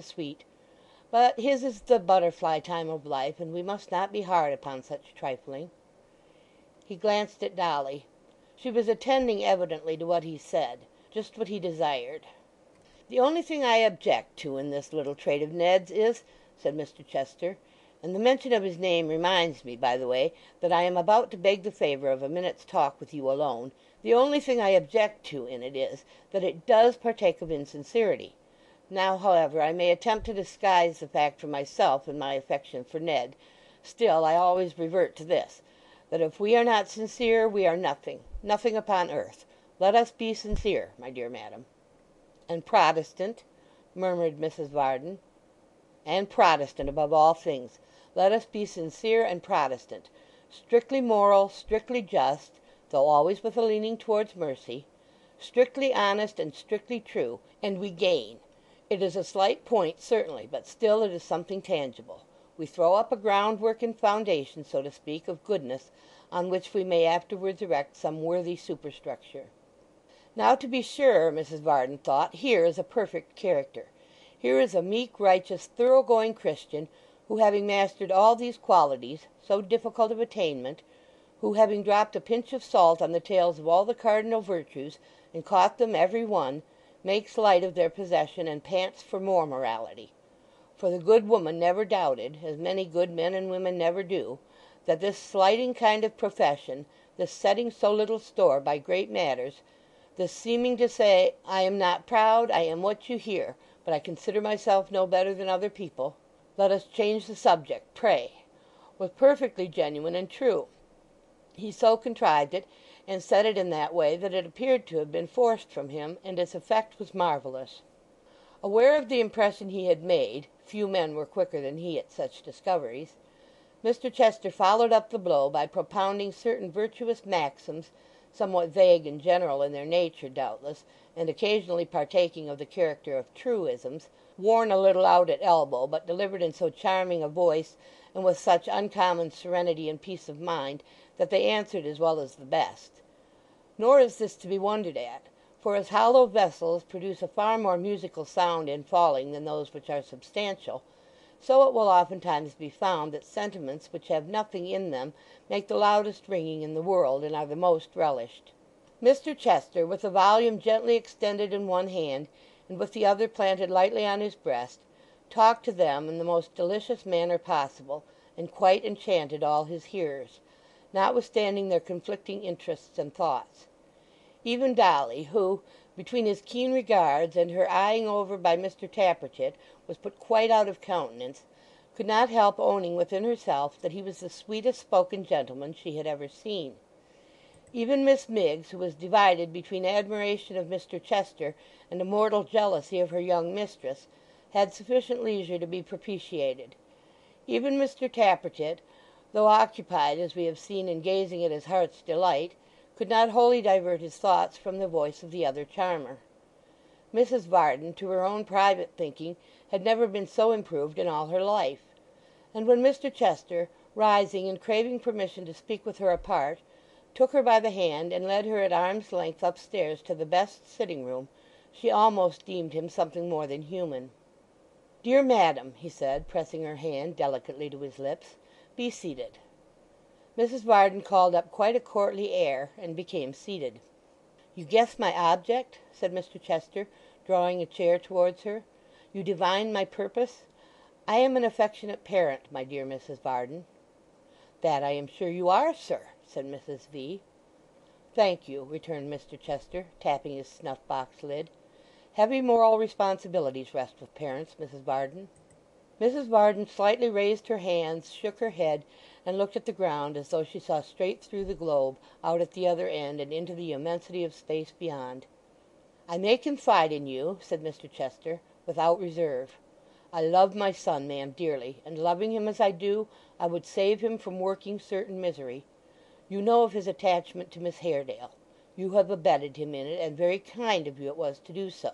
sweet. But his is the butterfly time of life, and we must not be hard upon such trifling." He glanced at Dolly. She was attending evidently to what he said, just what he desired. "The only thing I object to in this little trait of Ned's is," said Mr. Chester, "and the mention of his name reminds me, by the way, that I am about to beg the favour of a minute's talk with you alone—the only thing I object to in it is, that it does partake of insincerity. Now, however, I may attempt to disguise the fact from myself in my affection for Ned, still I always revert to this, that if we are not sincere we are nothing upon earth. Let us be sincere, my dear madam." "And Protestant," murmured Mrs. Varden. "And Protestant above all things. Let us be sincere and Protestant. Strictly moral, strictly just, though always with a leaning towards mercy. Strictly honest and strictly true, and we gain. It is a slight point, certainly, but still it is something tangible. We throw up a groundwork and foundation, so to speak, of goodness, on which we may afterwards erect some worthy superstructure." Now, to be sure, Mrs. Varden thought, here is a perfect character. Here is a meek, righteous, thoroughgoing Christian, who, having mastered all these qualities, so difficult of attainment, who, having dropped a pinch of salt on the tails of all the cardinal virtues, and caught them every one, makes light of their possession and pants for more morality. For the good woman never doubted, as many good men and women never do, that this slighting kind of profession, this setting so little store by great matters, this seeming to say, "I am not proud, I am what you hear, but I consider myself no better than other people—let us change the subject, pray," was perfectly genuine and true. He so contrived it, and said it in that way, that it appeared to have been forced from him, and its effect was marvellous. Aware of the impression he had made—few men were quicker than he at such discoveries—Mr. Chester followed up the blow by propounding certain virtuous maxims, somewhat vague and general in their nature doubtless, and occasionally partaking of the character of truisms, worn a little out at elbow, but delivered in so charming a voice and with such uncommon serenity and peace of mind that they answered as well as the best. Nor is this to be wondered at, for as hollow vessels produce a far more musical sound in falling than those which are substantial, so it will oftentimes be found that sentiments which have nothing in them make the loudest ringing in the world, and are the most relished. Mr. Chester, with the volume gently extended in one hand, and with the other planted lightly on his breast, talked to them in the most delicious manner possible, and quite enchanted all his hearers, notwithstanding their conflicting interests and thoughts. Even Dolly, who, between his keen regards and her eyeing over by Mr. Tappertit, was put quite out of countenance, could not help owning within herself that he was the sweetest spoken gentleman she had ever seen. Even Miss Miggs, who was divided between admiration of Mr. Chester and a mortal jealousy of her young mistress, had sufficient leisure to be propitiated. Even Mr. Tappertit, though occupied, as we have seen, in gazing at his heart's delight, could not wholly divert his thoughts from the voice of the other charmer. Mrs. Varden, to her own private thinking, had never been so improved in all her life; and when Mr. Chester, rising and craving permission to speak with her apart, took her by the hand and led her at arm's length upstairs to the best sitting-room, she almost deemed him something more than human. "Dear madam," he said, pressing her hand delicately to his lips, "be seated." Mrs. Varden called up quite a courtly air, and became seated. "You guess my object?" said Mr. Chester, drawing a chair towards her. "You divine my purpose? I am an affectionate parent, my dear Mrs. Varden." "That I am sure you are, sir," said Mrs. V. "Thank you," returned Mr. Chester, tapping his snuff-box lid. "Heavy moral responsibilities rest with parents, Mrs. Varden." Mrs. Varden slightly raised her hands, shook her head, and looked at the ground as though she saw straight through the globe, out at the other end, and into the immensity of space beyond. "I may confide in you," said Mr. Chester, "without reserve. I love my son, ma'am, dearly, and loving him as I do, I would save him from working certain misery. You know of his attachment to Miss Haredale. You have abetted him in it, and very kind of you it was to do so.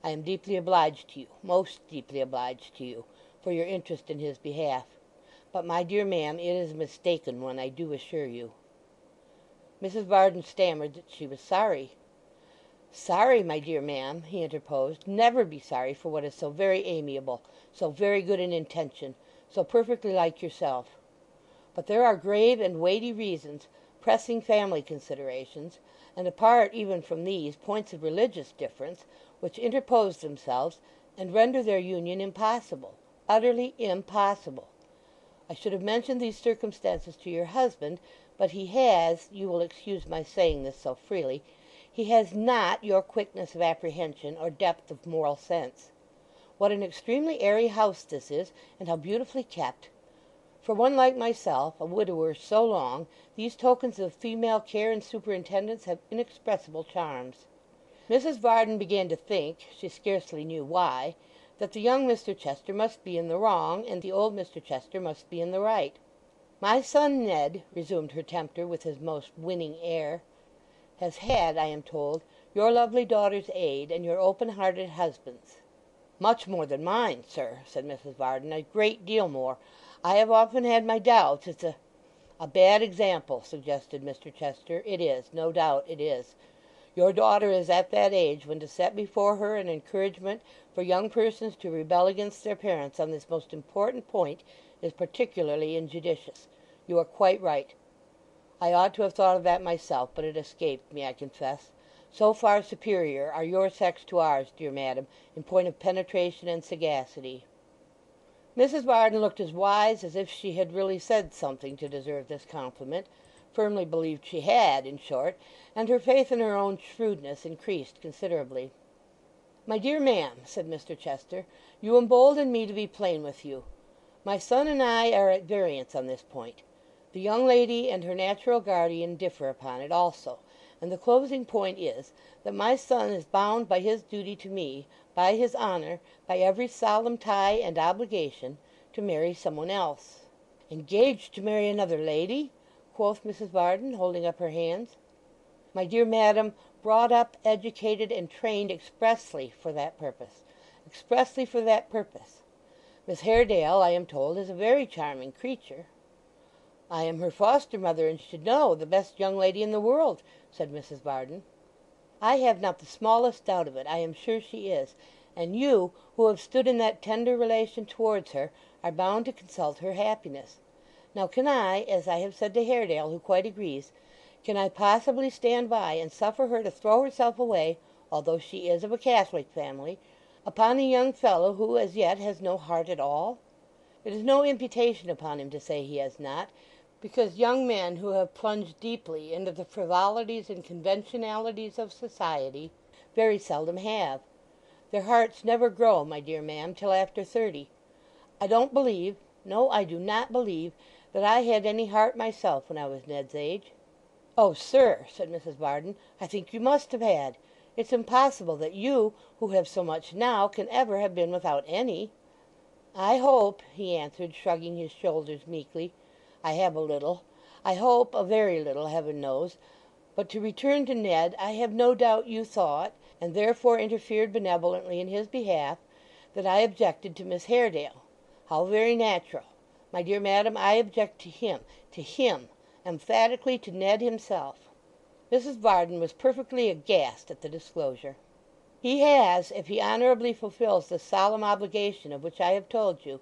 I am deeply obliged to you, most deeply obliged to you, for your interest in his behalf. But, my dear ma'am, it is a mistaken one, I do assure you." Mrs. Varden stammered that she was sorry. "Sorry, my dear ma'am," he interposed. "Never be sorry for what is so very amiable, so very good in intention, so perfectly like yourself. But there are grave and weighty reasons, pressing family considerations, and apart even from these, points of religious difference, which interpose themselves and render their union impossible, utterly impossible. I should have mentioned these circumstances to your husband, but he has—you will excuse my saying this so freely—he has not your quickness of apprehension or depth of moral sense. What an extremely airy house this is, and how beautifully kept! For one like myself, a widower so long, these tokens of female care and superintendence have inexpressible charms." Mrs. Varden began to think, she scarcely knew why, that the young Mr. Chester must be in the wrong, and the old Mr. Chester must be in the right. "My son Ned," resumed her tempter with his most winning air, "has had, I am told, your lovely daughter's aid, and your open-hearted husband's." "Much more than mine, sir," said Mrs. Varden. "A great deal more. I have often had my doubts. It's a bad example," suggested Mr. Chester. "It is, no doubt it is. Your daughter is at that age when to set before her an encouragement for young persons to rebel against their parents on this most important point is particularly injudicious. You are quite right. I ought to have thought of that myself, but it escaped me, I confess. So far superior are your sex to ours, dear madam, in point of penetration and sagacity." Mrs. Varden looked as wise as if she had really said something to deserve this compliment, firmly believed she had, in short, and her faith in her own shrewdness increased considerably. "My dear ma'am," said Mr. Chester, "you embolden me to be plain with you. My son and I are at variance on this point. The young lady and her natural guardian differ upon it also, and the closing point is that my son is bound by his duty to me, by his honour, by every solemn tie and obligation, to marry some one else." "Engaged to marry another lady?" quoth Mrs. Varden, holding up her hands. "My dear madam, brought up, educated, and trained expressly for that purpose. Expressly for that purpose. Miss Haredale, I am told, is a very charming creature." "I am her foster mother, and should know, the best young lady in the world," said Mrs. Varden. "I have not the smallest doubt of it. I am sure she is. And you, who have stood in that tender relation towards her, are bound to consult her happiness. Now can I, as I have said to Haredale, who quite agrees, can I possibly stand by and suffer her to throw herself away, although she is of a Catholic family, upon a young fellow who as yet has no heart at all? It is no imputation upon him to say he has not, because young men who have plunged deeply into the frivolities and conventionalities of society very seldom have. Their hearts never grow, my dear ma'am, till after 30. I don't believe—no, I do not believe—that I had any heart myself when I was Ned's age." "Oh, sir," said Mrs. Varden, "I think you must have had. It's impossible that you, who have so much now, can ever have been without any." "I hope," he answered, shrugging his shoulders meekly, "I have a little. I hope a very little, Heaven knows. But to return to Ned, I have no doubt you thought, and therefore interfered benevolently in his behalf, that I objected to Miss Haredale. How very natural! My dear madam, I object to him, emphatically to Ned himself." Mrs. Varden was perfectly aghast at the disclosure. "He has, if he honourably fulfils the solemn obligation of which I have told you,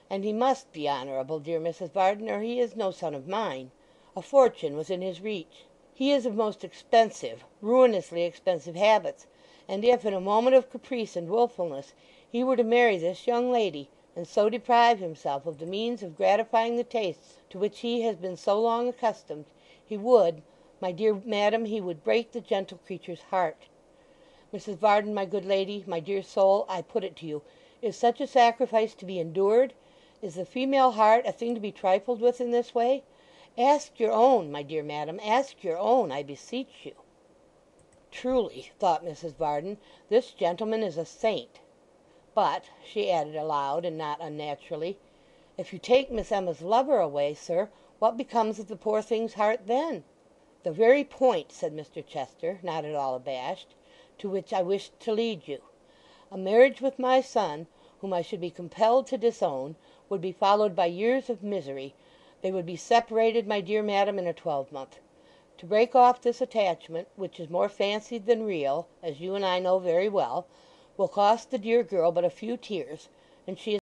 and he must be honourable, dear Mrs. Varden, or he is no son of mine, a fortune within his reach. He is of most expensive, ruinously expensive habits, and if in a moment of caprice and wilfulness he were to marry this young lady, and so deprive himself of the means of gratifying the tastes to which he has been so long accustomed, he would, my dear madam, he would break the gentle creature's heart. Mrs. Varden, my good lady, my dear soul, I put it to you, is such a sacrifice to be endured? Is the female heart a thing to be trifled with in this way? Ask your own, my dear madam, ask your own, I beseech you." "Truly," thought Mrs. Varden, "this gentleman is a saint. But," she added aloud, and not unnaturally, "if you take Miss Emma's lover away, sir, what becomes of the poor thing's heart then?" "The very point," said Mr. Chester, not at all abashed, "to which I wished to lead you. A marriage with my son, whom I should be compelled to disown, would be followed by years of misery. They would be separated, my dear madam, in a 12-month. To break off this attachment, which is more fancied than real, as you and I know very well, will cost the dear girl but a few tears, and she is